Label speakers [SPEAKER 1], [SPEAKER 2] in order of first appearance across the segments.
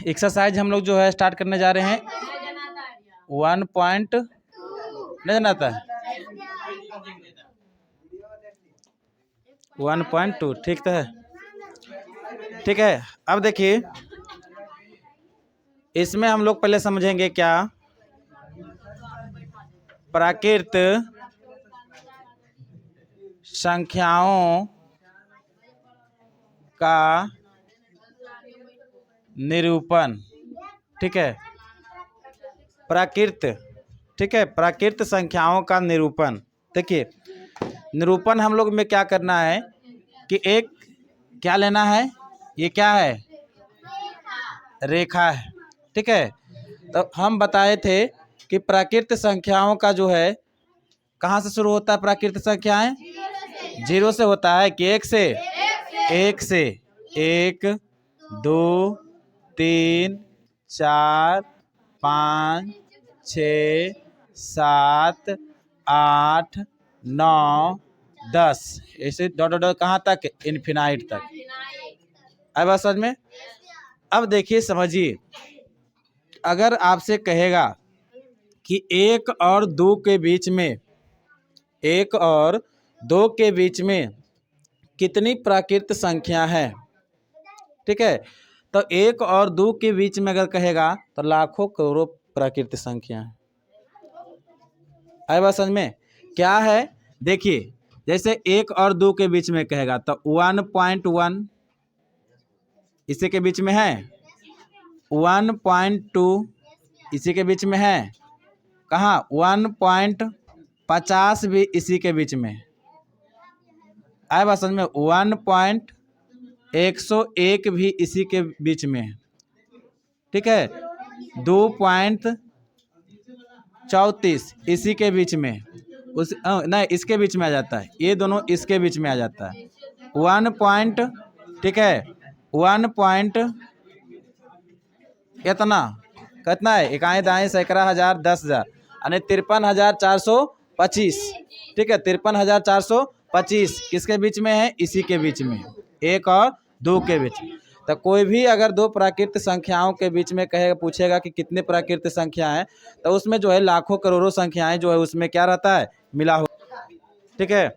[SPEAKER 1] Exercise हम लोग जो है स्टार्ट करने जा रहे हैं 1 नहीं जनाता है 1.2 ठीक तो है। ठीक है, अब देखिए इसमें हम लोग पहले समझेंगे क्या प्राकृत संख्याओं का निरूपण। ठीक है, प्राकृत, ठीक है, प्राकृत संख्याओं का निरूपण। देखिए निरूपण हम लोग में क्या करना है कि एक क्या लेना है, ये क्या है, रेखा है। ठीक है, तो हम बताए थे कि प्राकृत संख्याओं का जो है कहाँ से शुरू होता है, प्राकृत संख्याएं 0 से होता है कि 1 से, 1 से 1 2 3 4 5 6 7 8 9 10 ऐसे डॉट डॉट डॉट कहाँ तक, इन्फिनाइट तक। आए बात समझ में। अब देखिए समझिए, अगर आपसे कहेगा कि 1 और 2 के बीच में, 1 और 2 के बीच में कितनी प्राकृत संख्या है, ठीक है, तो 1 और 2 के बीच में अगर कहेगा तो लाखों करोड़ों प्राकृत संख्या है। आए बात समझ में। क्या है, देखिए जैसे 1 और 2 के बीच में कहेगा तो 1.1 इसी के बीच में है, 1.2 इसी के बीच में है, कहाँ 1.50 भी इसी के बीच में। आए बात समझ में, 1.101 भी इसी के बीच में। ठीक है, 2.34 इसी के बीच में, उस नहीं इसके बीच में आ जाता है, ये दोनों इसके बीच में आ जाता है। 1 पॉइंट, ठीक है 1 पॉइंट कितना कितना है, इकाई दाएं सैकड़ा हजार 10,000 यानी 53,425। ठीक है, 53,425 किसके बीच में है, इसी के बीच में, 1 और 2 के बीच में। तो कोई भी अगर दो प्राकृत संख्याओं के बीच में कहेगा, पूछेगा कि कितने प्राकृत संख्या है, तो उसमें जो है लाखों करोड़ों संख्याएं जो है उसमें क्या रहता है, मिला हो। ठीक है,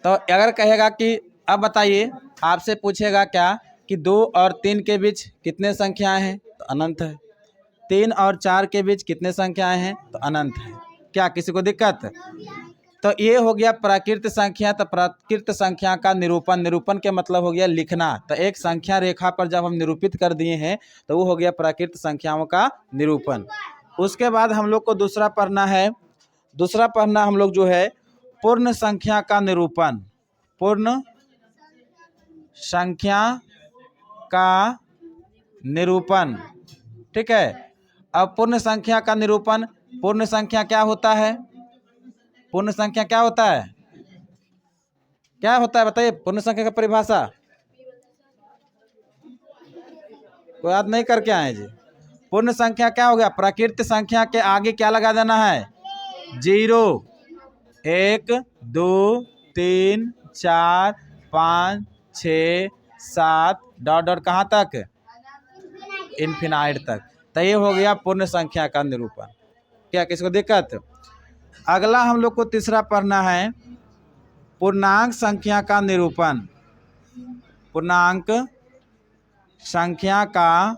[SPEAKER 1] तो अगर कहेगा कि अब बताइए, आपसे पूछेगा क्या कि 2 और 3 के बीच कितने संख्याएं हैं, तो अनंत है। 3 और 4 के बीच कितने संख्याएं हैं, तो अनंत है। क्या किसी को दिक्कत? तो ये हो गया प्राकृत संख्या। तो प्राकृत संख्या का निरूपण, निरूपण के मतलब हो गया लिखना। तो एक संख्या रेखा पर जब हम निरूपित कर दिए हैं तो वो हो गया प्राकृत संख्याओं का निरूपण। उसके बाद हम लोग को दूसरा पढ़ना है, दूसरा पढ़ना हम लोग जो है पूर्ण संख्या का निरूपण। पूर्ण संख्या का निरूपण। ठीक है, अब पूर्ण संख्या का निरूपण, पूर्ण संख्या क्या होता है, पूर्ण संख्या क्या होता है, क्या होता है बताइए, पूर्ण संख्या का परिभाषा कोई याद नहीं करके आए जी। पूर्ण संख्या क्या हो गया, प्राकृत संख्या के आगे क्या लगा देना है, 0, 1 2 3 4 5 6 7 डॉट डॉट कहाँ तक, इन्फिनाइट तक। तो ये हो गया पूर्ण संख्या का निरूपण। क्या किसी को दिक्कत? अगला हम लोग को तीसरा पढ़ना है पूर्णांक संख्या का निरूपण। पूर्णांक संख्या का,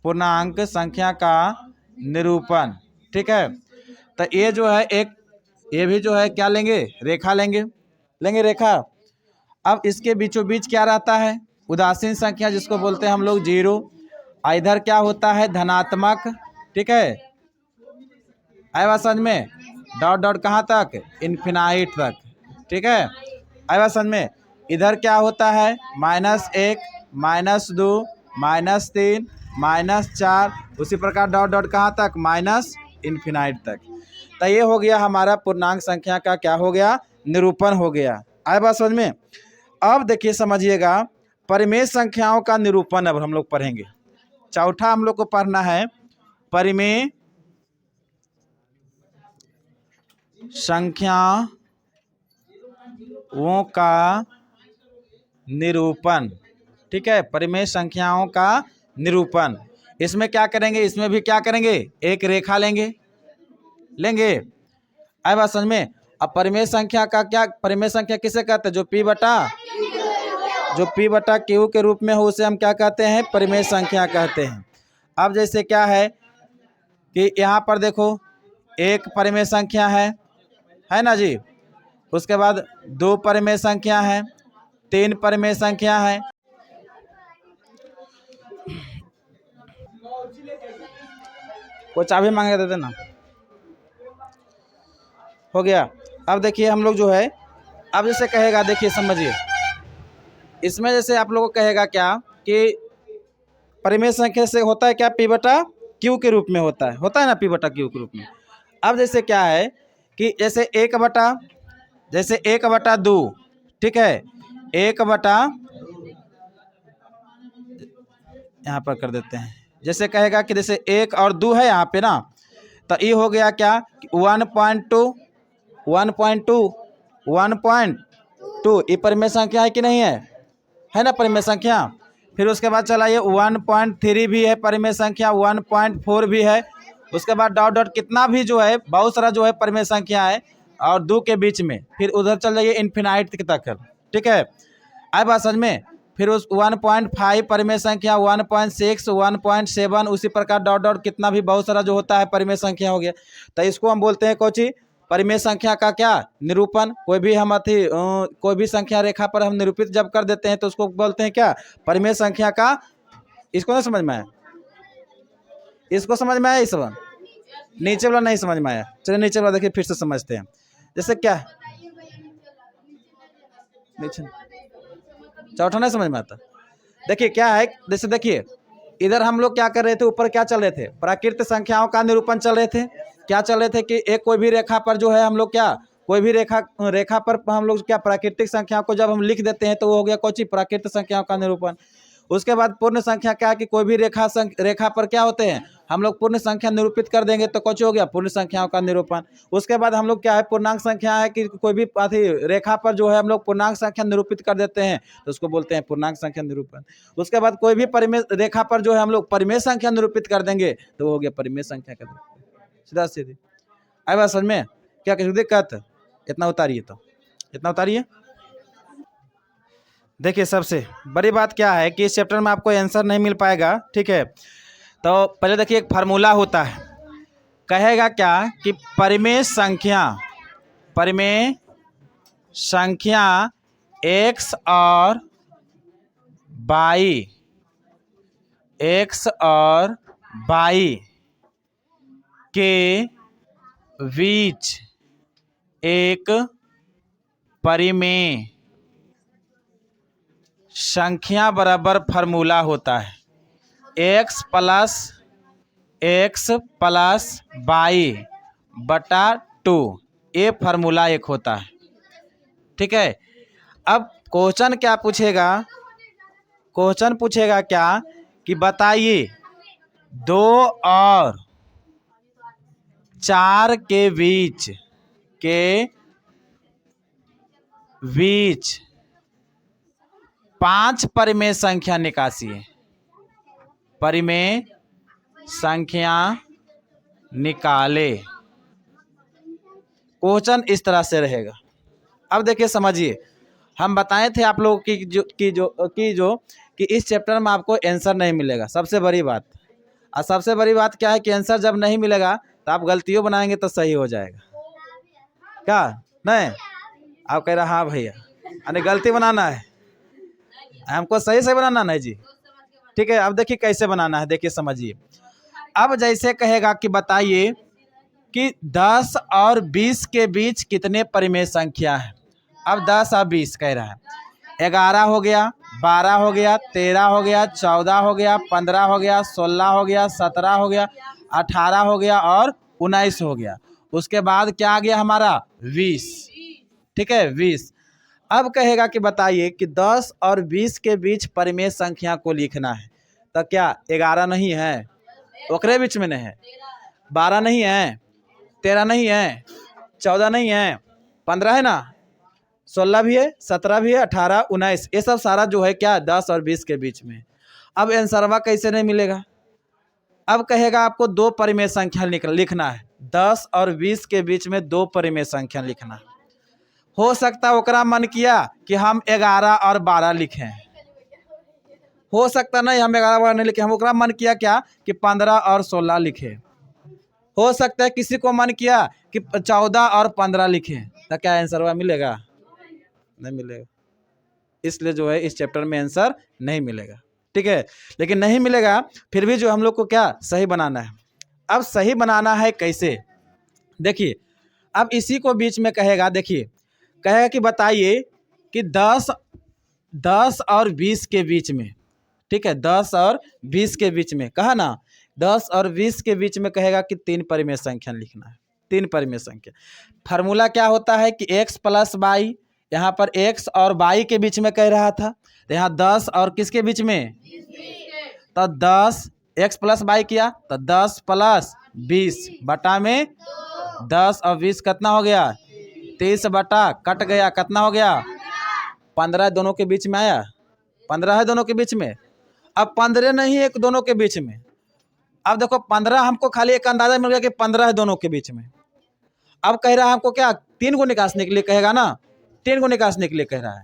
[SPEAKER 1] पूर्णांक संख्या का निरूपण। ठीक है, तो ये जो है एक, ये भी जो है क्या लेंगे, रेखा लेंगे, लेंगे रेखा। अब इसके बीचों बीच क्या रहता है, उदासीन संख्या जिसको बोलते हैं हम लोग 0। इधर क्या होता है, धनात्मक। ठीक है, आए बात समझ में, डॉट डॉट कहाँ तक, इन्फिनाइट तक। ठीक है, आए बात समझ में। इधर क्या होता है, -1 -2 -3 -4, उसी प्रकार डॉट डॉट कहाँ तक, माइनस इन्फिनाइट तक। तो ये हो गया हमारा पूर्णांक संख्या का क्या हो गया, निरूपण हो गया। आए बात समझ में। अब देखिए समझिएगा, परिमेय संख्याओं का निरूपण अब हम लोग पढ़ेंगे। चौथा हम लोग को पढ़ना है परिमेय संख्याओं का निरूपण। ठीक है, परिमेय संख्याओं का निरूपण। इसमें क्या करेंगे, इसमें भी क्या करेंगे, एक रेखा लेंगे। आए बात समझ में। अब परिमेय संख्या का क्या, परिमेय संख्या किसे कहते हैं, जो P बटा Q के रूप में हो उसे हम क्या कहते हैं, परिमेय संख्या कहते हैं। अब जैसे क्या है कि यहाँ पर देखो एक परिमेय संख्या है ना जी, उसके बाद 2 परिमेय संख्या है, 3 परिमेय संख्या है। कोई चाबी मांगे दे देना। हो गया। अब देखिए हम लोग जो है, अब जैसे कहेगा, देखिए समझिए, इसमें जैसे आप लोगों को कहेगा क्या कि परिमेय संख्या से होता है क्या, P बटा Q के रूप में होता है ना, P बटा Q के रूप में। अब जैसे क्या है कि जैसे 1/2, ठीक है, 1/, यहाँ पर कर देते हैं, जैसे कहेगा कि जैसे 1 और 2 है यहाँ पे ना, तो ये हो गया क्या 1.2, 1.2 ये परिमेय संख्या है कि नहीं है ना परिमेय संख्या। फिर उसके बाद चला ये 1.3 भी है परिमेय संख्या, 1.4 भी है। उसके बाद डॉट डॉट कितना भी जो है, बहुत सारा जो है परिमेय संख्या है, और 2 के बीच में, फिर उधर चल जाइए इन्फिनाइट तक, ठीक है, आए बात समझ में। फिर उस 1.5 परिमेय संख्या, 1.6, 1.7, उसी प्रकार डॉट डॉट कितना भी बहुत सारा जो होता है परिमेय संख्या हो गया। तो इसको हम बोलते हैं कोची, परिमेय संख्या का क्या, निरूपण। कोई भी हम कोई भी संख्या रेखा पर हम निरूपित जब कर देते हैं तो उसको बोलते हैं क्या, परिमेय संख्या का। इसको नहीं समझ में आया, इसको समझ में आया, इस बार नीचे वाला नहीं समझ में आया। चलिए नीचे वाला देखिए फिर से समझते हैं। जैसे क्या, नीचे चौथा नहीं समझ में आता। देखिए क्या है, जैसे देखिए इधर हम लोग क्या कर रहे थे, ऊपर क्या चल रहे थे, प्राकृतिक संख्याओं का निरूपण चल रहे थे। क्या चल रहे थे कि एक कोई भी रेखा पर जो है हम लोग क्या, कोई भी रेखा पर हम लोग क्या प्राकृतिक संख्याओं को जब हम लिख देते हैं तो वो हो गया कोची, प्राकृतिक संख्याओं का निरूपण। उसके बाद पूर्ण संख्या क्या है कि कोई भी रेखा पर क्या होते हैं, हम लोग पूर्ण संख्या निरूपित कर देंगे तो कुछ हो गया, पूर्ण संख्याओं का निरूपण। उसके बाद हम लोग क्या है, पूर्णांक संख्या है कि कोई भी रेखा पर जो है हम लोग पूर्णांक संख्या निरूपित कर देते हैं तो उसको बोलते हैं पूर्णांक संख्या निरूपण। उसके बाद कोई भी परिमेय रेखा पर जो है हम लोग परिमेय संख्या निरूपित कर देंगे तो हो गया परिमेय संख्या का निरूपण। सीधा सीधी आई बात समझ में। क्या किसी दिक्कत, इतना उतारिए, तो इतना उतारिए। देखिए सबसे बड़ी बात क्या है कि इस चैप्टर में आपको आंसर नहीं मिल पाएगा, ठीक है। तो पहले देखिए एक फार्मूला होता है, कहेगा क्या कि परिमेय संख्या x और y के बीच एक परिमेय संख्या बराबर फार्मूला होता है, x प्लस y बटा 2, ये फार्मूला एक होता है, ठीक है। अब क्वेश्चन क्या पूछेगा, क्वेश्चन पूछेगा क्या कि बताइए 2 और 4 के बीच 5 परिमेय संख्या निकालिए, परिमेय संख्या निकाले। क्वेश्चन इस तरह से रहेगा। अब देखिए समझिए, हम बताए थे आप लोगों कि इस चैप्टर में आपको आंसर नहीं मिलेगा, सबसे बड़ी बात। और सबसे बड़ी बात क्या है कि आंसर जब नहीं मिलेगा तो आप गलतियों बनाएंगे तो सही हो जाएगा, क्या नहीं। आप कह रहे हाँ भैया, अरे गलती बनाना है हमको, सही से बनाना नहीं जी, ठीक है। अब देखिए कैसे बनाना है, देखिए समझिए। अब जैसे कहेगा कि बताइए कि 10 और 20 के बीच कितने परिमेय संख्या है। अब 10 और 20 कह रहा है, 11 हो गया, 12 हो गया, 13 हो गया, 14 हो गया, 15 हो गया, 16 हो गया, 17 हो गया, 18 हो गया और 19 हो गया। उसके बाद क्या आ गया हमारा 20, ठीक है 20। अब कहेगा कि बताइए कि 10 और 20 के बीच परिमेय संख्या को लिखना है, तो क्या 11 नहीं है, ओकरे बीच में नहीं है, 12 नहीं है, 13 नहीं है, 14 नहीं है, 15 है ना, 16 भी है, 17 भी है, 18, 19, ये सब सारा जो है क्या 10 और 20 के बीच में। अब आंसरवा कैसे नहीं मिलेगा? अब कहेगा आपको दो परिमेय संख्या लिखना है, 10 और 20 के बीच में दो परिमेय संख्या लिखना है। हो सकता है ओकरा मन किया कि हम 11 और 12 लिखें, हो सकता नहीं हम 11 12 नहीं लिखे, हम ओकरा मन किया क्या कि 15 और 16 लिखे। हो सकता है किसी को मन किया कि 14 और 15 लिखे, तो क्या आंसर मिलेगा? नहीं मिलेगा। इसलिए जो है इस चैप्टर में आंसर नहीं मिलेगा, ठीक है। लेकिन नहीं मिलेगा फिर भी जो हम लोग को क्या सही बनाना है। अब सही बनाना है कैसे? देखिए अब इसी को बीच में कहेगा, देखिए कहेगा कि बताइए कि 10 और 20 के बीच में, ठीक है, 10 और 20 के बीच में, कहा ना 10 और 20 के बीच में कहेगा कि तीन परिमेय संख्या लिखना है। तीन परिमेय संख्या फार्मूला क्या होता है कि x प्लस वाई, यहाँ पर x और y के बीच में कह रहा था, तो यहाँ 10 और किसके बीच में? तो 10 x प्लस वाई किया तो 10 प्लस 20 बटा में 10 और 20 कितना हो गया? 30 बटा कट गया, कितना हो गया? 15 दोनों के बीच में आया, 15 है दोनों के बीच में। अब 15 नहीं है दोनों के बीच में। अब देखो 15 हमको खाली एक अंदाजा मिल गया कि 15 है दोनों के बीच में। अब कह रहा है हमको क्या 3 को निकालने के लिए कहेगा ना, 3 को निकालने के लिए कह रहा है,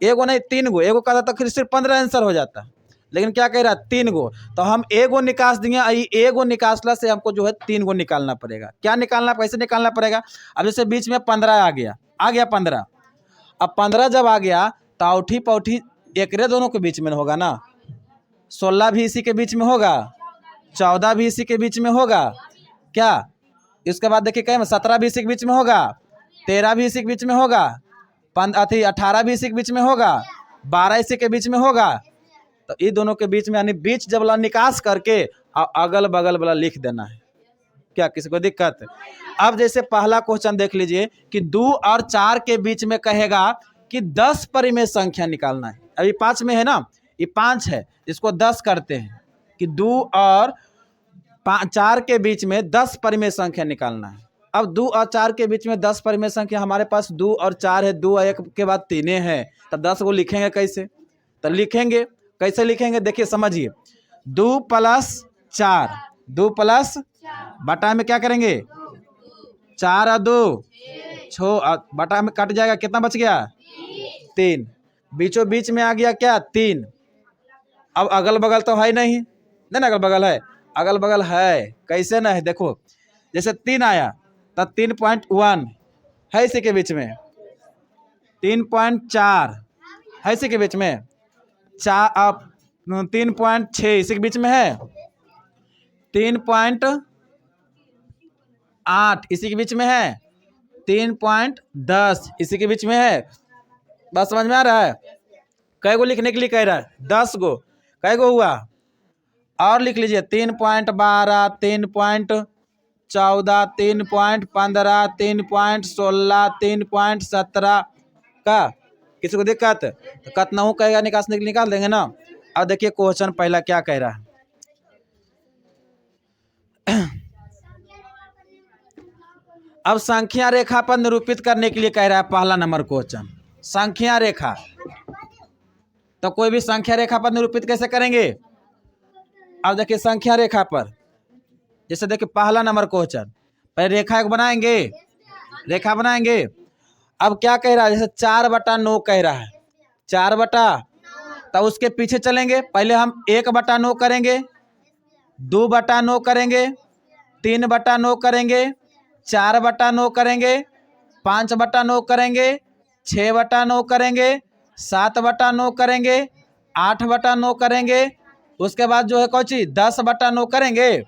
[SPEAKER 1] एगो नहीं 3 गो, एगो कहता तो फिर सिर्फ 15 आंसर हो जाता, लेकिन क्या कह रहा है 3 गो। तो हम एगो निकास देंगे, एगो निकासला से हमको जो है 3 गो निकालना पड़ेगा। क्या निकालना, कैसे निकालना पड़ेगा? अब जैसे बीच में 15 आ गया 15। अब 15 जब आ गया तो औठी पौठी एकरे दोनों के बीच में होगा ना, 16 भी इसी के बीच में होगा, 14 भी इसी के बीच में होगा क्या। इसके बाद देखिए कहें 17 भी इसी के बीच में होगा, 13 भी इसी के बीच में होगा, 18 भी इसी के बीच में होगा, 12 इसी के बीच में होगा। तो ये दोनों के बीच में यानी बीच जब निकास करके अगल बगल वाला लिख देना है। क्या किसी को दिक्कत? अब जैसे पहला क्वेश्चन देख लीजिए कि 2 और 4 के बीच में कहेगा कि 10 परिमेय संख्या निकालना है। अभी 5 में है ना, ये 5 है, इसको 10 करते हैं कि 2 और 4 के बीच में 10 परिमेय संख्या निकालना है। अब 2 और 4 के बीच में 10 परिमेय संख्या, हमारे पास 2 और 4 है, 2 और 1 के बाद 3 है, तो 10 को लिखेंगे कैसे? तो लिखेंगे कैसे लिखेंगे, देखिए समझिए, 2 प्लस 4, 2 प्लस बटा में क्या करेंगे 4 और 2 6, बटा में कट जाएगा, कितना बच गया 3, बीचों बीच में आ गया क्या 3। अब अगल बगल तो है नहीं ना, अगल बगल है, अगल बगल है, कैसे ना है, देखो जैसे 3 आया तो 3.1 है इसी के बीच में, 3.4 है इसी के बीच में, 3.6 इसी के बीच में है, 3.8 इसी के बीच में है, 3.10 इसी के बीच में है। बस समझ में आ रहा है? कै गो लिखने के लिए कह रहा है? 10 गो। कै गो हुआ? और लिख लीजिए 3.12, 3.14, 3.15, 3.16, 3.17 का किसी को दिक्कत? तो कितना हूँ कहेगा निकालने के लिए, निकाल देंगे ना। अब देखिए क्वेश्चन पहला क्या कह रहा है, अब संख्या रेखा पर निरूपित करने के लिए कह रहा है। पहला नंबर क्वेश्चन संख्या रेखा, तो कोई भी संख्या रेखा पर निरूपित कैसे करेंगे? अब देखिए संख्या रेखा पर, जैसे देखिए पहला नंबर क्वेश्चन, पहले रेखा एक बनाएंगे, रेखा बनाएंगे। अब क्या कह रहा है, जैसे 4/9 कह रहा है, 4/, तो उसके पीछे चलेंगे, पहले हम 1/9 करेंगे, 2/9 करेंगे, 3/9 करेंगे, 4/9 करेंगे, 5/9 करेंगे, 6/9 करेंगे, 7/9 करेंगे, 8/9 करेंगे, उसके बाद जो है कौन सी 10/9 करेंगे।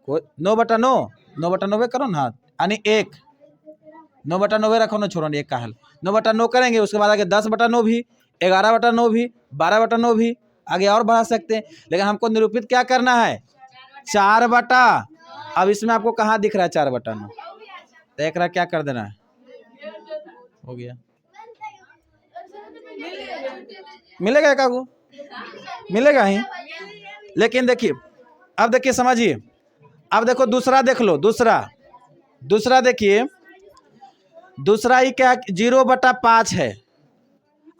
[SPEAKER 1] 9/9, 9/9 करो ना, यानी 1, 9/9 रखो ना, छोड़ो एक का हल, 9/9 करेंगे। उसके बाद आगे 10/9 भी, 11/9 भी, 12/9 भी, आगे और बढ़ा सकते हैं। लेकिन हमको निरूपित क्या करना है 4/। अब इसमें आपको कहाँ दिख रहा है 4/9? देख रहा, क्या कर देना है, हो गया, मिलेगा एक आगो, मिलेगा ही। लेकिन देखिए अब देखिए समझिए, अब देखो दूसरा देख लो, दूसरा देखिए दूसरा ही क्या 0/5 है।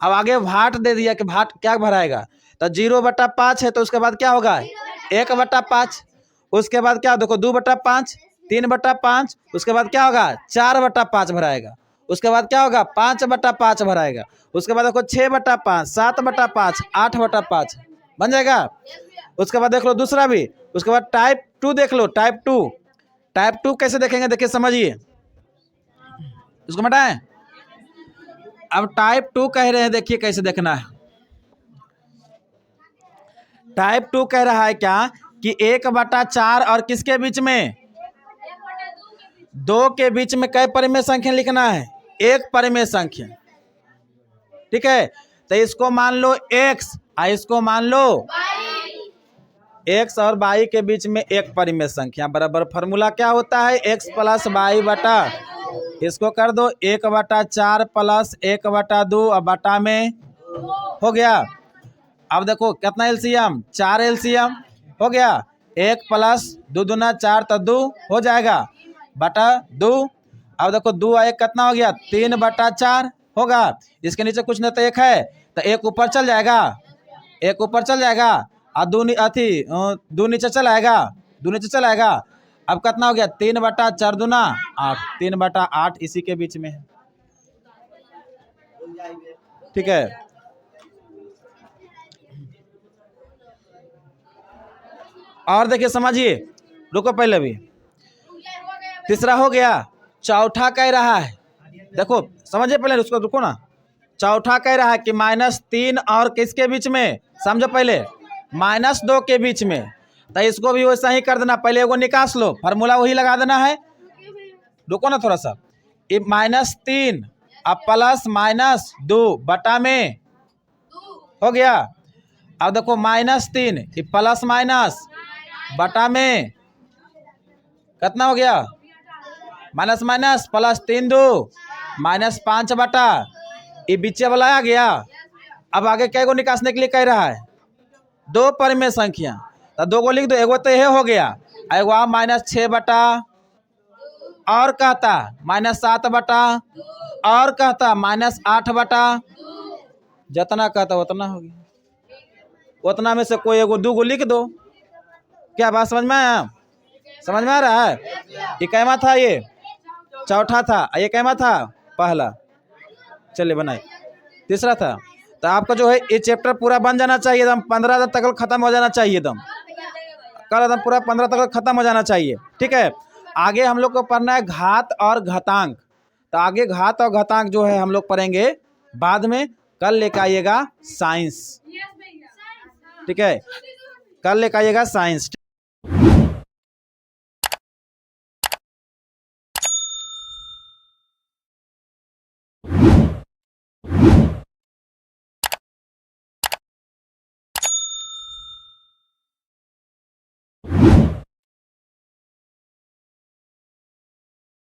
[SPEAKER 1] अब आगे भाट दे दिया कि भाट क्या भराएगा, तो 0/5 है तो उसके बाद क्या होगा 1/5। उसके बाद क्या देखो 2/5, 3/5, उसके बाद क्या होगा 4/5 भराएगा। उसके बाद क्या होगा 5/5 भराएगा। उसके बाद देखो 6/5, 7/5, 8/5 बन जाएगा। उसके बाद देख लो दूसरा भी। उसके बाद टाइप 2 देख लो, टाइप 2। टाइप 2 कैसे देखेंगे, देखिए समझिए, इसको मिटाएं। अब टाइप 2 कह रहे हैं, देखिए कैसे देखना है। टाइप 2 कह रहा है क्या कि 1/4 और किसके बीच में 2 के बीच में कै परिमेय संख्या लिखना है, एक परिमेय संख्या। ठीक है, तो इसको मान लो x और इसको मान लो x और y के बीच में एक परिमेय संख्या बराबर फॉर्मूला क्या होता है x + y बटा, इसको कर दो 1/4 + 1/2 और बटा में हो गया। अब देखो कितना एलसीएम 4 एलसीएम हो गया। 1 + 2 दूना 4 तो 2 हो जाएगा बटा 2। अब देखो 2 और 1 कितना हो गया 3/4 होगा। इसके नीचे कुछ नहीं तो 1 है, तो 1 ऊपर चल जाएगा, 1 ऊपर चल जाएगा और 2 नीचे चल आएगा, 2 नीचे चल आएगा। अब कितना हो गया 3/4 दूना 8, 3/8 इसी के बीच में है। ठीक है, और देखिए समझिए, रुको पहले भी, तीसरा हो गया। चौथा कह रहा है, देखो समझिए पहले उसको, रुको ना। चौथा कह रहा है कि -3 और किसके बीच में, समझो पहले -2 के बीच में, तो इसको भी वैसा ही कर देना। पहले एगो निकास लो, फार्मूला वही लगा देना है। रुको ना थोड़ा सा, -3 अब +-2 बटा में हो गया। अब देखो -3 प्लस बटा में कितना हो गया माइनस +3 2 -5 बटा, ये बीचे वाला आ गया। अब आगे क्या को निकासने के लिए कह रहा है 2 परिमेय संख्या, तो 2 को लिख दो, एगो तो यह हो गया, एगो आप -6 बटा और कहता -7 बटा और कहता -8 बटा, जितना कहता उतना हो गया। उतना में से कोई एगो 2 को लिख दो। क्या बात समझ में आया, समझ में आ रहा है। ये कैमा था, ये चौथा था, ये कैमा था पहला, चलिए बनाए तीसरा था। तो आपका जो है ये चैप्टर पूरा बन जाना चाहिए एकदम 15 तक खत्म हो जाना चाहिए एकदम, कल एकदम पूरा 15 तक खत्म हो जाना चाहिए। ठीक है, आगे हम लोग को पढ़ना है घात और घातांक। तो आगे घात और घातांक जो है हम लोग पढ़ेंगे बाद में। कल लेकर आइएगा साइंस, ठीक है, कल लेकर आइएगा साइंस।